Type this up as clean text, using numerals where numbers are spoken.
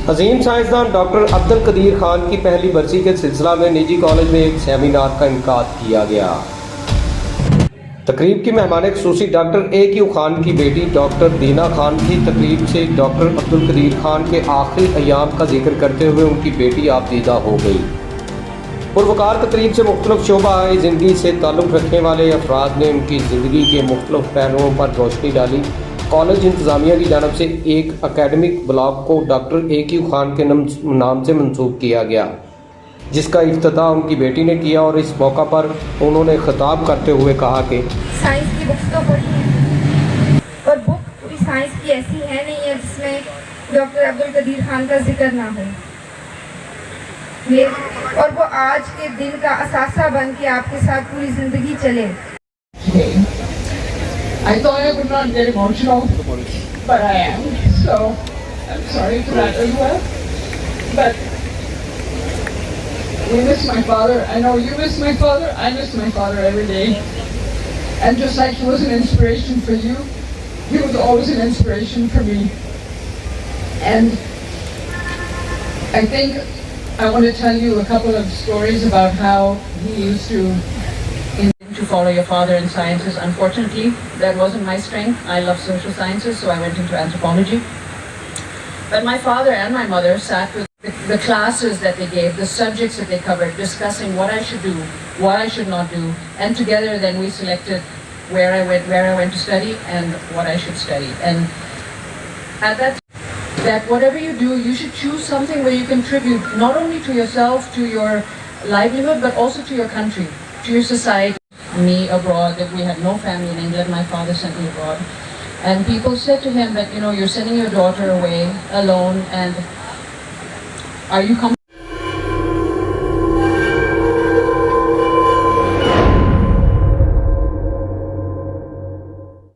عظیم سائنسدان ڈاکٹر عبدالقدیر خان کی پہلی برسی کے سلسلہ میں نجی کالج میں ایک سیمینار کا انعقاد کیا گیا۔ تقریب کی مہمان خصوصی ڈاکٹر انکی خان کی بیٹی ڈاکٹر دینہ خان کی تقریب سے ڈاکٹر عبدالقدیر خان کے آخری ایام کا ذکر کرتے ہوئے ان کی بیٹی آبدیدہ ہو گئی۔ پروقار تقریب سے مختلف شعبہ زندگی سے تعلق رکھنے والے افراد نے ان کی زندگی کے مختلف پہلوؤں پر روشنی ڈالی۔ کالج انتظامیہ کی جانب سے ایک اکیڈمک بلاک کو ڈاکٹر انکی خان کے نام سے منسوب کیا گیا، جس کا افتتاح ان کی بیٹی نے کیا، اور اس موقع پر انہوں نے خطاب کرتے ہوئے کہا کہ سائنس کی بکس تو پڑھی ہیں اور بک پوری سائنس کی ایسی ہے نہیں ہے جس میں ڈاکٹر عبدالقدیر خان کا ذکر نہ ہو، اور وہ آج کے دن کا اثاثہ بن کے آپ کے ساتھ پوری زندگی چلے۔ I thought I would not get emotional, but I am, so I'm sorry for that as well. But we miss my father. I know you miss my father. I miss my father every day. And just like he was an inspiration for you, he was always an inspiration for me. And I think I want to tell you a couple of stories about how he used to follow your father in sciences. Unfortunately, that wasn't my strength. I love social sciences, so I went into anthropology. But my father and my mother sat with the classes that they gave, the subjects that they covered, discussing what I should do, what I should not do, and together then we selected where I went to study and what I should study. And at that whatever you do, you should choose something where you contribute not only to yourself, to your livelihood, but also to your country, to your society. Me abroad, that we had no family in England, my father sent me abroad, and people said to him that, you're sending your daughter away alone, and are you comfortable?